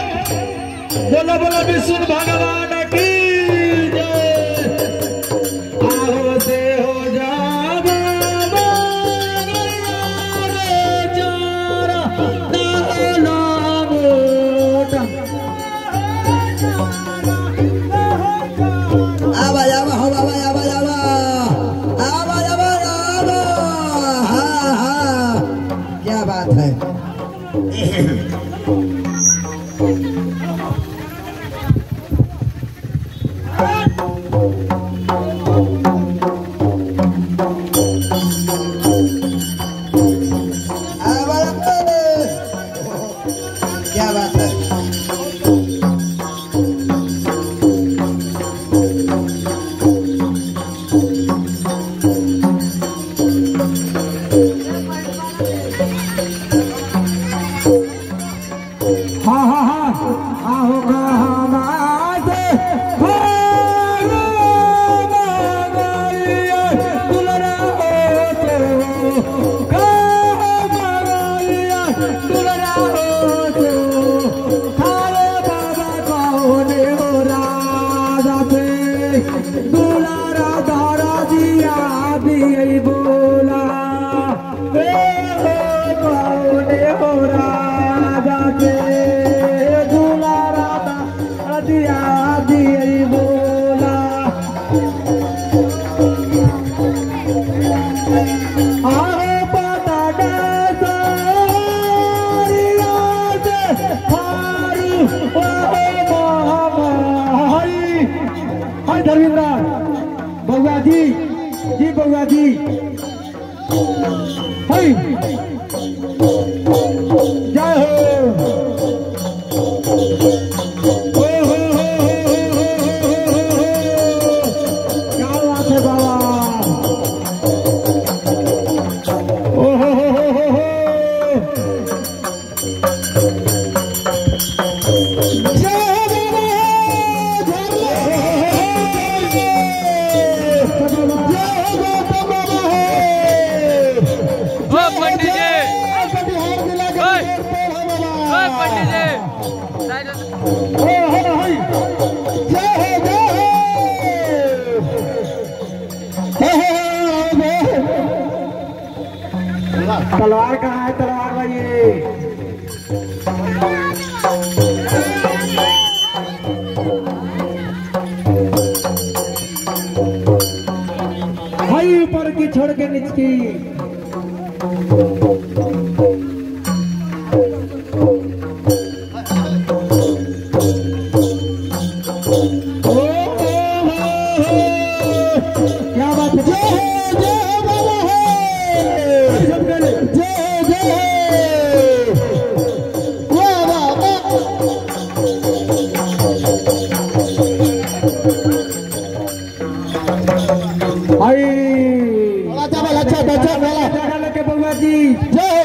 बोला बोला विष्णु भगवान की आओ से हो जावा क्या बात है। क्या बात है। हाँ हाँ हाँ आओगा हमारे दुलारा दारा जिया भी बोला कौन हो राजा के दुलारा दारा जिया भी बोला आगे पता धर्मेंद्र बउआ जी बउआ जी जय हो क्या बात है बाबा। तलवार कहाँ है तलवार भाई। भाई ऊपर की छोड़ के नीचे क्या बात है। अच्छा बउआ जी जय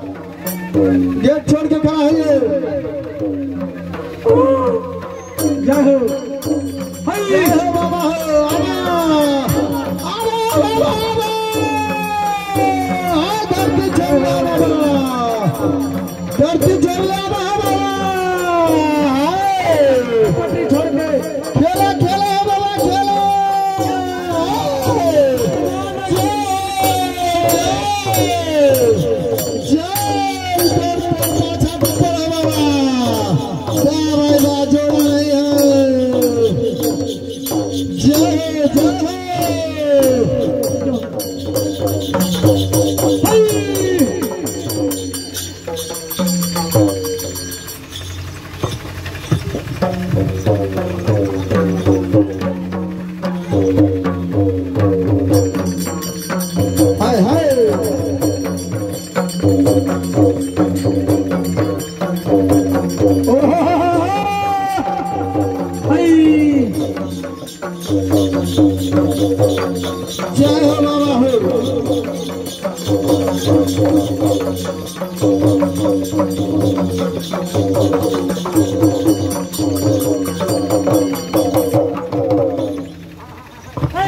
गेट छोड़ के खड़ा है बाबा धरती छोड़ बाबा छोड़ के खेला खेला बाबा खेला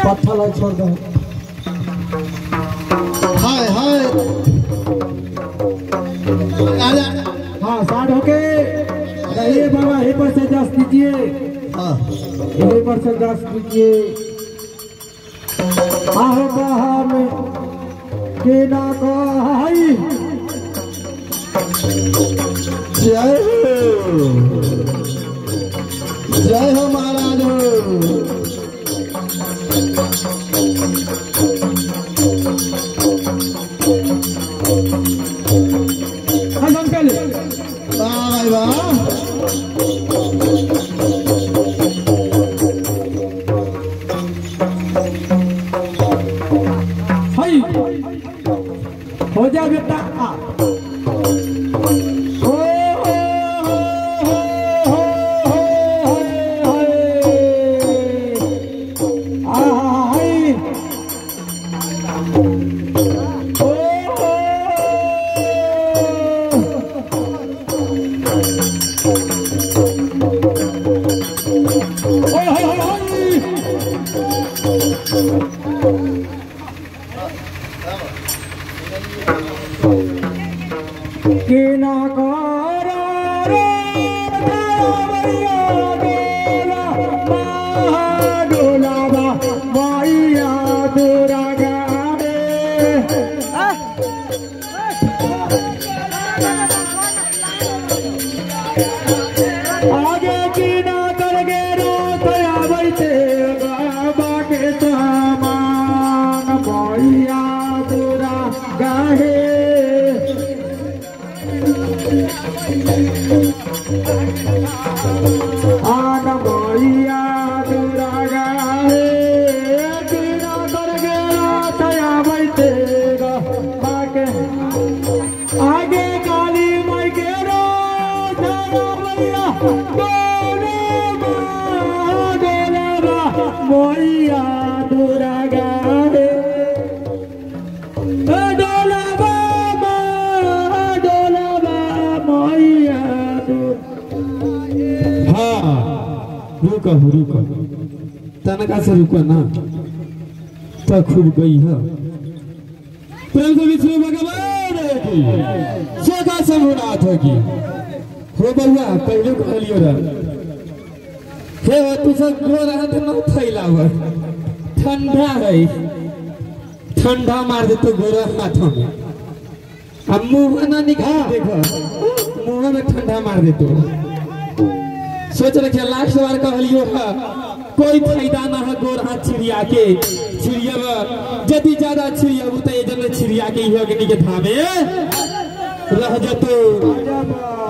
पत्थर छोड़ दो हाय हाय हाँ साठ होके ये बाबा यहीं पर से जास कीजिए यहीं पर से जास कीजिए आहो कहा में के ना कहाई जय हो महाराज हो जा बेटा के ना आगे की ना कर गे रो तया बैठे बाबा के सामान भैया तोरा गाहे आन भैया तोरा गाहे की ना कर गे रो तया बैठे बाबा के आगे काली माई के रो भैया मोइया दूरा गाहे डोलाबा मोइया हाँ रुको रुको तनका से रुको ना तो खूब गई है प्रेम से विष्णु भगवान की सोखा समूनाथ की हो बउआ पहले कहलियो रहा हे तू सब गो रहत न फैलाव ठंडा है ठंडा मार दे तो गोरा हाथों में अब मुंह ना निकाल देखो मुंह में ठंडा मार दे तो सोच रखे लास्ट बार कहलियो है कोई फायदा ना है गोरा हाथ चिड़िया के चिड़िया जदी ज्यादा छिड़िया तो ये जन छिड़िया के ही अग्नि के धामे रह जतो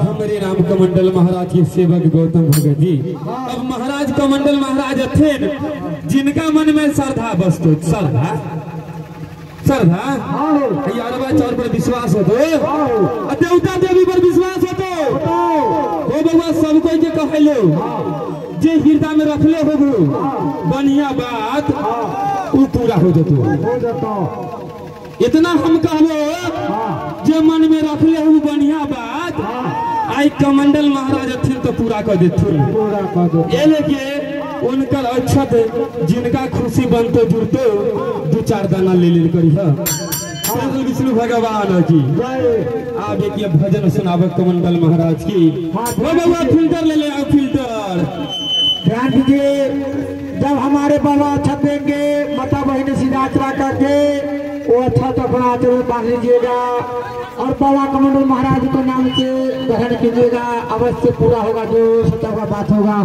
हमारे राम कमंडल महाराज के सेवक गौतम भगत जी। अब महाराज कमंडल महाराज थे जिनका मन में श्रद्धा बसतो श्रद्धा यारवा चौर पर विश्वास हो तो देवता देवी पर विश्वास हो तो बउआ सब कोई के कहलो जे हृदय में रखले हो बढ़िया बात वो पूरा हो जतो। इतना हम कहबो जे मन में रखले हो बढ़िया बात आई कमंडल महाराज थे तो पूरा कर देथुन। ये लेके उनकर अक्षत जिनका खुशी बनतो जुड़तो दो चार दाना ले ले करी विष्णु भगवान की आगे की भजन सुनाव कमंडल महाराज की। बाबा फिल्टर ले ले आओ फिल्टर। ध्यान दीजिए जब हमारे बाबा अक्षत देंगे माता बहन सीधा चला करके वो अक्षत अपना आचरण बांध लीजिएगा और बाबा कमंडल महाराज के नाम से ग्रहण कीजिएगा। अवश्य पूरा होगा जो सच्चा हुआ बात होगा।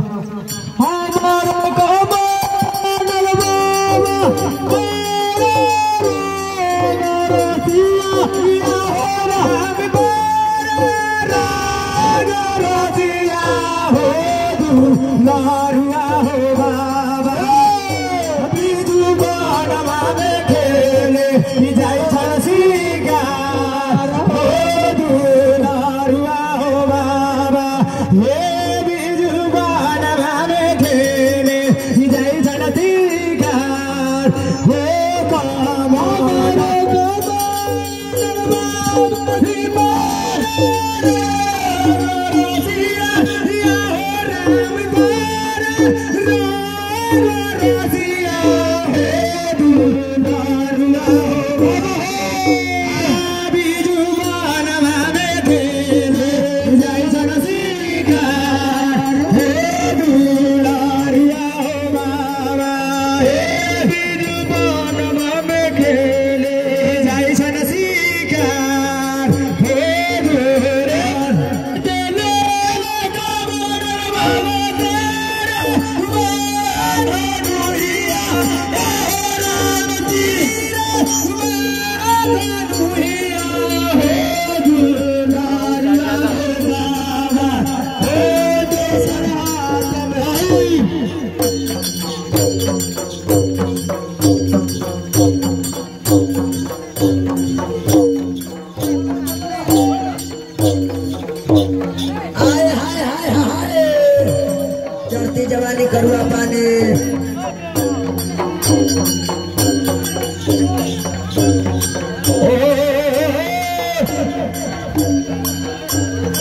चढ़ती जवानी करुआ पानी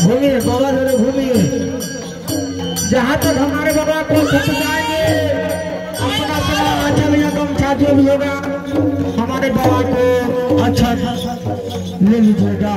घूमिए बाबा जरा घूमिए जहाँ तक हमारे बाबा को सताएंगे अपना अपना अच्छा भैया गमछा जो भी होगा हमारे बाबा को अच्छा ले लीजिएगा।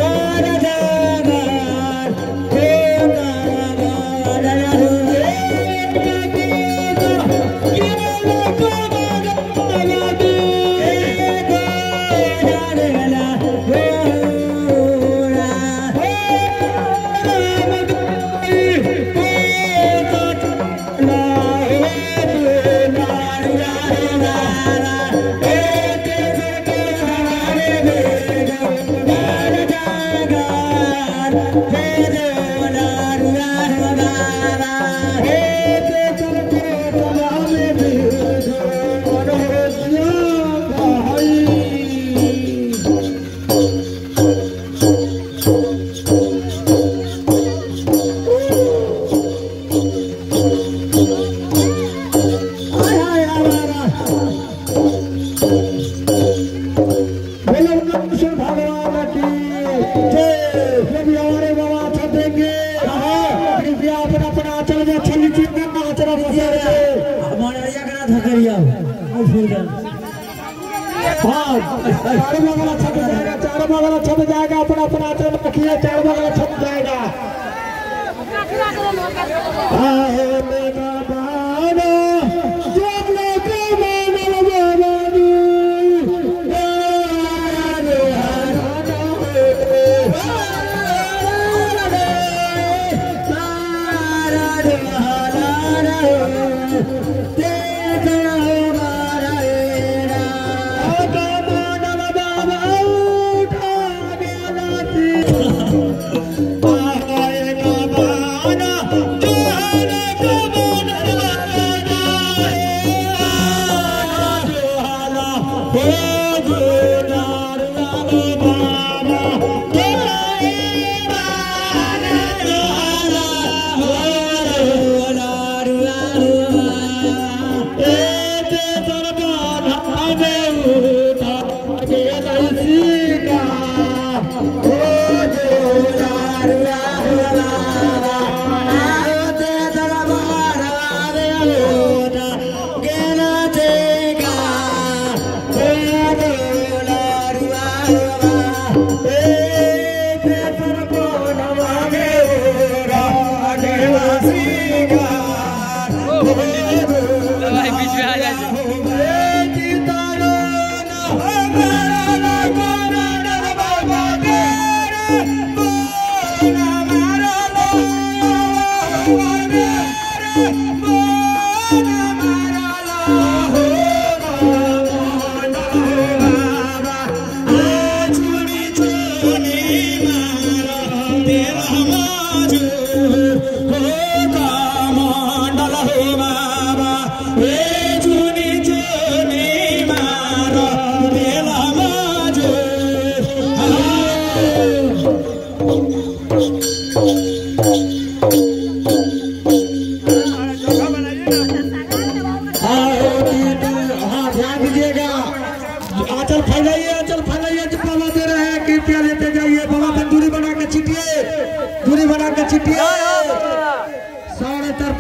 Ada जब हमारे बाबा अच्छा देंगे कृपया अपना अपना आचरण में अच्छा नीचे करना आचरण हमारे भैया का ना धकरिया हाँ चारों बगल छप जाएगा चारों बगल छप जाएगा अपना अपना आचरण रखिए चारों बगल छप जाएगा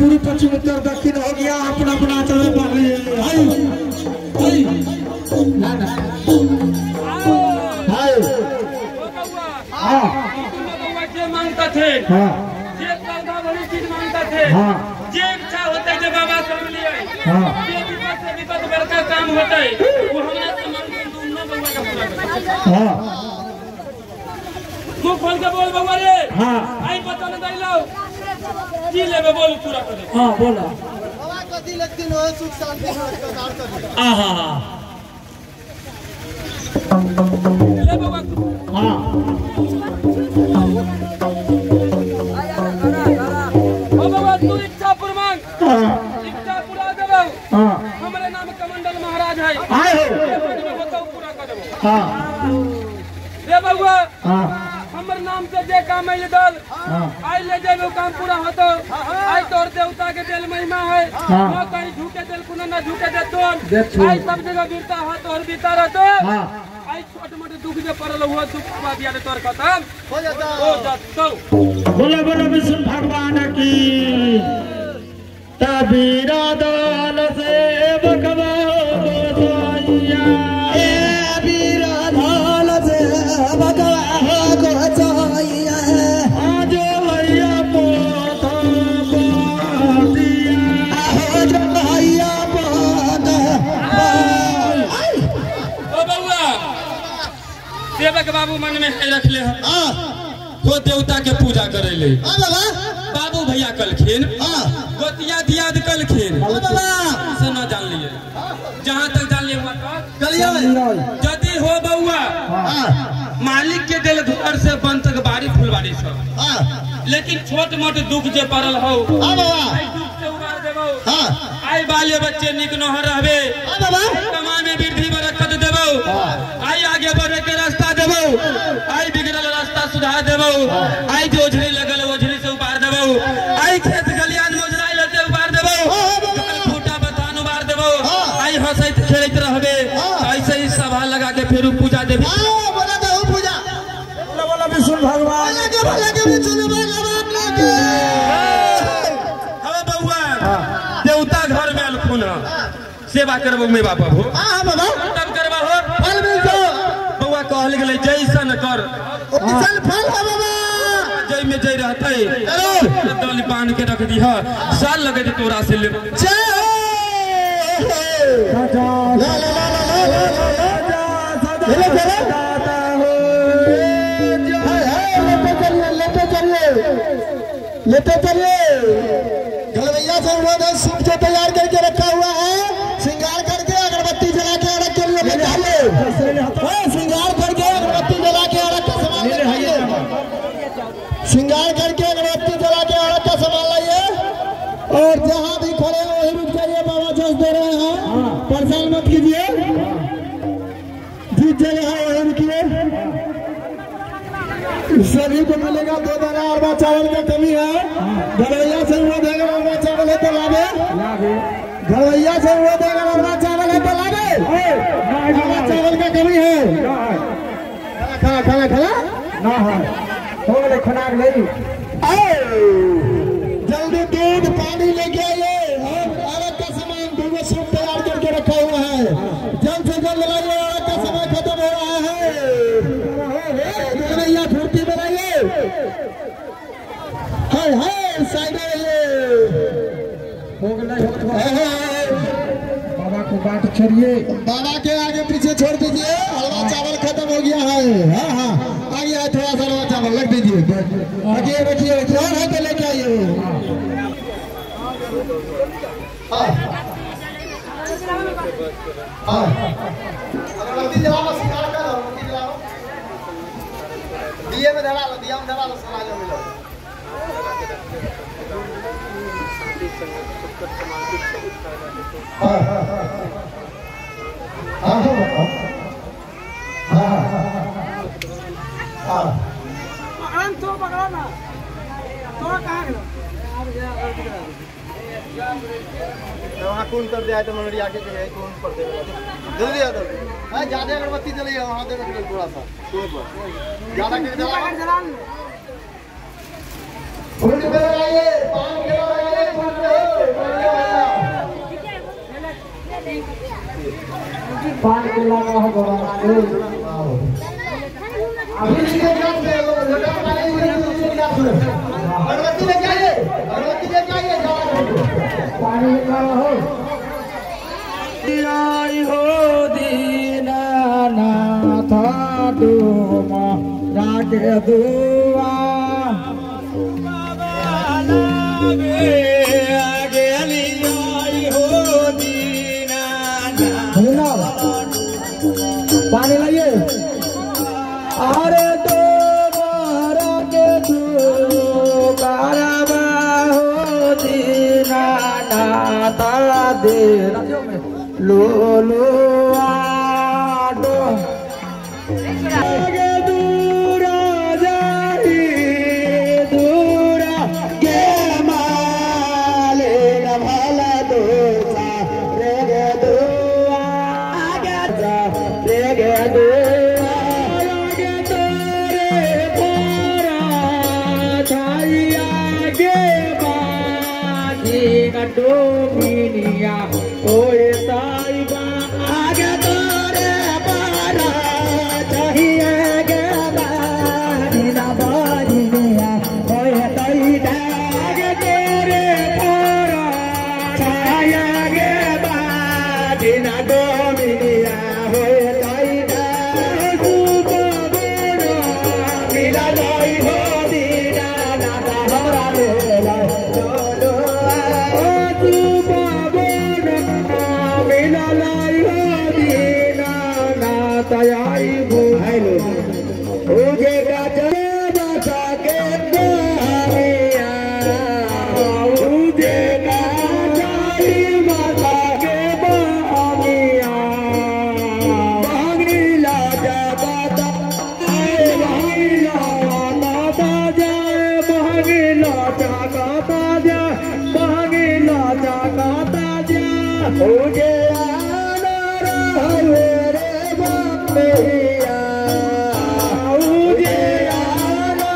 पूरी पश्चिम उत्तर दक्षिण हो गया अपना अपना आचरण पा लिए मांगता थे जे पौधा बड़ी चीज मांगता थे जे इच्छा होता है बाबा से मिलिए जे विपद से विपद बड़का काम होता है वो हमरा से मांग के दोनों बउआ का पूरा तू खोल के बोल बउआ रे आई पता न दैलो जी लेबे बोल पूरा कर दे बोला बाबा का दिल एक दिन हो सुख शांति संस्कार कर ले बाबा ओ बाबा तू इच्छा पूरा मांग इच्छा पूरा देबो हमरे नाम कमंडल महाराज है बताओ पूरा कर देबो रे बाबा हमर नाम से जे काम है दल आई ले जेबो काम पूरा होतो आई तोर देवता के दिल महिमा है न कहीं झूठे दिल कुना न झूठे दे तो आई सब जगह गिरता हाथ और बीता रहतो आई छोटे मोटे दुख जे पड़ल हुआ दुख बा दिया तोर खत्म हो जातो बोले बोले विष्णु भगवान की तबीरा दल से बकवा गोसाइया ए बीरा दल से बकवा गोसाइया आज भैया पोता पातिया आज भैया पोता ओ बउआ सेवक बाबू मन में रख ले तो देवता के पूजा करे ले बाबू भैया कलखिन गोतिया दियाद कलखिन से न जान लिए जहाँ तक जान लिए यदि हो बउआ मालिक के दिल घर से बन तक बाड़ी फुलवाड़ी सब लेकिन छोट मोट दुख जे पड़ल हो आई दुख से उबार देबो आई बाले बच्चे निक न रहबे कमा में वृद्धि बरकत देबो आई आगे बढ़े के रास्ता देबो आई बिगड़ल रास्ता सुधार देबो आई जो ओझरी लगल ओझरी से उबार देबो आई खेत गलियान मोजराई लते उबार देबो फूटा बथान उबार देबो आई हंसैत खेलैत रहबे ऐसे ही सभा लगा के फिर पूजा देबी बोला हवे बउआ देवता घर में अलखुन सेवा करबो में बापा हो हां बाबा तब करबा हो फल मिल जो बउआ कहल गेलै जैसन कर चल फल है बाबा जय में जय रहते दल पान के रख दी साल लगे तोरा से ले जय लेते चलिए घलवैया से अनुरोध है सूप जो तैयार करके रखा हुआ है श्रृंगार करके अगरबत्ती जला के अर्घ के लिए निकाले श्रृंगार करके अगरबत्ती जला के अर्घ का सामान निकालिए श्रृंगार करके अगरबत्ती जला के अर्घ का सामान लाइए और जहाँ भी खड़े हो वहीं रुक जाइए बाबा जस दे रहे हैं परेशान मत कीजिए जीत जगह है वहीं रुकिए सभी को मिलेगा 2 दाना अरबा चावल का कमी है घरवैया से वो देगा अरबा चावल है तो लावे घरवैया से वो देगा अरबा चावल है तो लावे अरबा चावल का कमी है खाना खाना खाना ना है हो गए खनाक नहीं जल्दी दूध पानी लेके आइए और अर्घ का सामान दूध सूप तैयार करके रखा हुआ है जल्द से जल्द लाइए अर्घ का समय खत्म हो रहा है घरवैया फुर्ती बनाइए हाय हाय साइड हो गए बाबा को बात छोड़िए बाबा के आगे पीछे छोड़ दीजिए हलवा चावल खत्म हो गया है हाँ हाँ आगे आए थोड़ा सा हलवा चावल रख दीजिए रखिए रखिए और है तो लेके आइए अगरबत्ती जलाओ सिंगार करो अगरबत्ती जलाओ दिए में धरा लो दिया में धरा लो समाज में मिलो वहाँ कौन कर दिया तो मनोरी आके जो है कौन पर दे जल्दी आ जल्दी हां ज्यादा अगरबत्ती जलाई वहाँ दे रखिए थोड़ा सा ज्यादा के जला फूल पे लगाइए पान के लगाइए फूल पे पान के लगा हो बाबा अभी नीचे जान से लोटा पानी अगरबत्ती लेके आइए पानी लगा हो आई हो दीनानाथ तुम राज दुआ आगे आई हो दीनानाथ पानी लाइए अरे दो बारा के दो बारा हो दीनानाथ देना लो लो आडो आगे दूरा जाई दूरा के माले न भला दोसा रे गे दुआ आगे जा रे गे दुआ आगे तोरे पारा छाई आगे बाजी गडो मिनिया ओए साईबा आगे तोरे पारा चाहिए गे बाजी ना बाजिया ओए तईदा आगे तोरे पारा चाहिए गे बाजी ना दो मिनिया ओए तईदा सुको बेरो मिला लाई हो दीना ना हमरा मेला चलो ओ सुको बेरो मिला लाई हो दीना ना तयाई बुझाइलो ओजे का चले बचा के दरिया ओजे का जाई बचा के बामिया बांगला जगत बांगला माता जाए बांगला जगत जा बांगला जगत जा ओजे आना रहे रे बामिया ओजे आना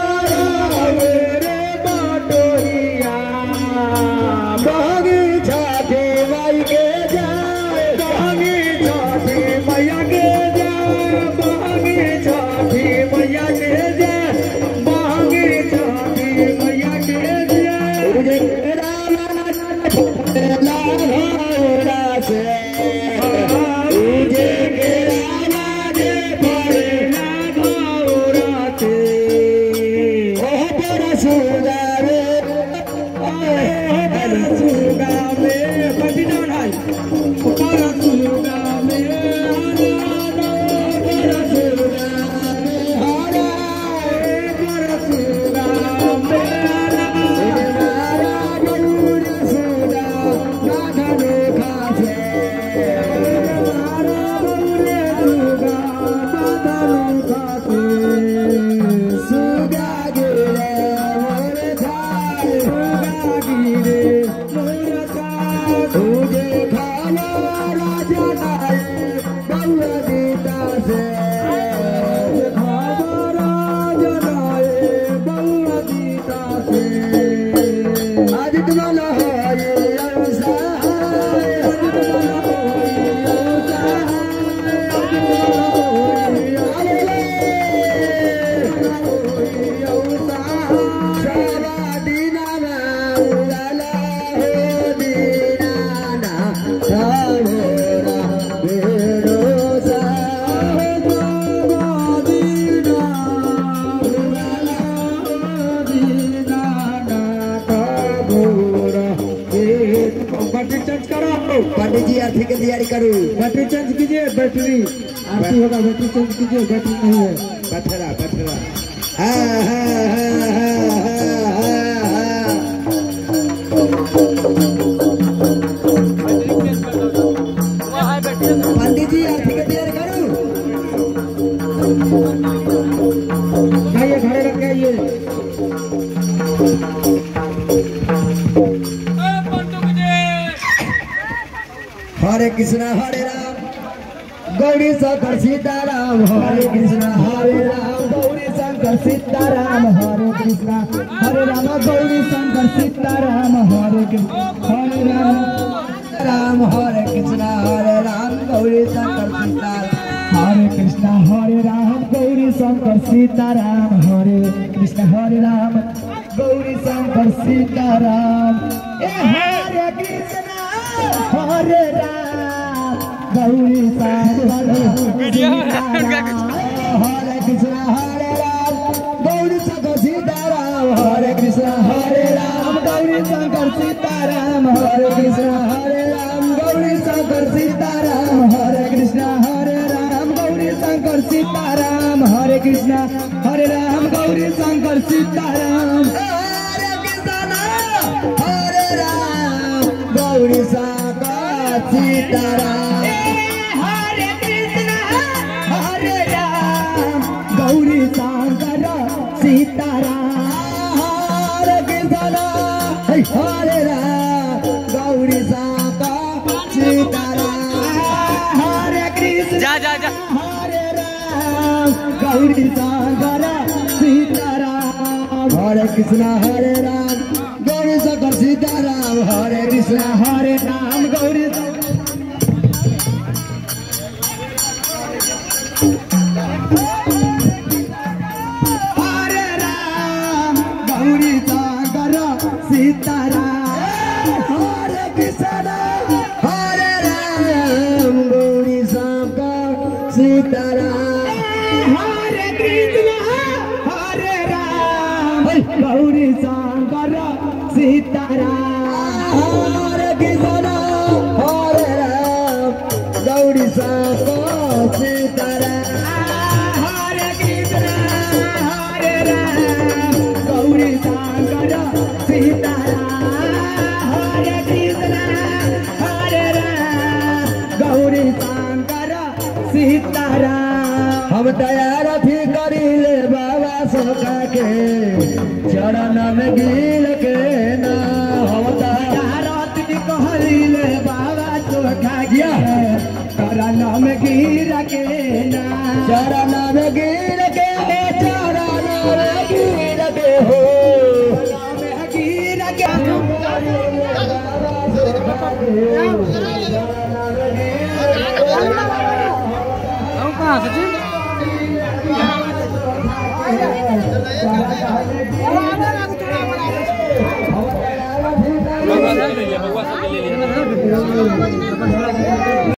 आरती की तैयारी करो। बैटरी चेंज कीजिए, बैटरी आरती होगा, बैटरी चेंज कीजिए, बैटरी नहीं है। पथरा पथरा हाँ हाँ हाँ हाँ हाँ पंडित जी आरती की तैयारी करो। आइए घरे रख के आइए। हरे कृष्णा हरे राम गौरी शंकर सीताराम हरे कृष्णा हरे राम गौरी शंकर सीताराम हरे कृष्णा हरे राम गौरी शंकर सीताराम हरे कृष्णा हरे राम राम हरे कृष्णा हरे राम गौरी शंकर सीताराम हरे कृष्णा हरे राम गौरी शंकर सीताराम हरे कृष्णा हरे राम गौरी शंकर सीताराम हरे कृष्णा हरे राम गौरी शंकर सीताराम हरे कृष्णा हरे राम गौरी शंकर सीताराम हरे कृष्णा हरे राम गौरी शंकर सीताराम हरे कृष्णा हरे राम गौरी शंकर सीताराम हरे कृष्णा हरे राम गौरी शंकर सीताराम हरे कृष्णा हरे राम गौरी शंकर सीताराम हरे कृष्णा हरे राम गौरी शंकर सीताराम हरे कृष्णा हरे राम गौरी शंकर सीताराम हरे कृष्णा हरे राम गौरी शंकर सीताराम हरे कृष्ण जा जा जा हरे राम गौरी शंकर सीताराम हरे कृष्णा हरे राम गौरी शंकर सीताराम हरे कृष्णा हरे राम गौरी हरे राम गौरी शंकर सीताराम हरे कृष्णा हरे राम गौरी शंकर सीताराम हरे कृष्ण हरे राम गौरी शंकर सीताराम हरे कृष्णा हरे राम गौरी शंकर सीताराम हरे कृष्ण हरे राम गौरी शंकर सीताराम हरे कृष्ण हरे राम गौरी शंकर सीताराम हम तैयार थी करीले बाबा सोका के चरण में गिल के ना हम तैयार कहले बाबा चोखा गया करण में गिर के ना चरण में गिल के चरण में गिल के हो में गिर के भगवान ले लिया, भगवान ले लिया।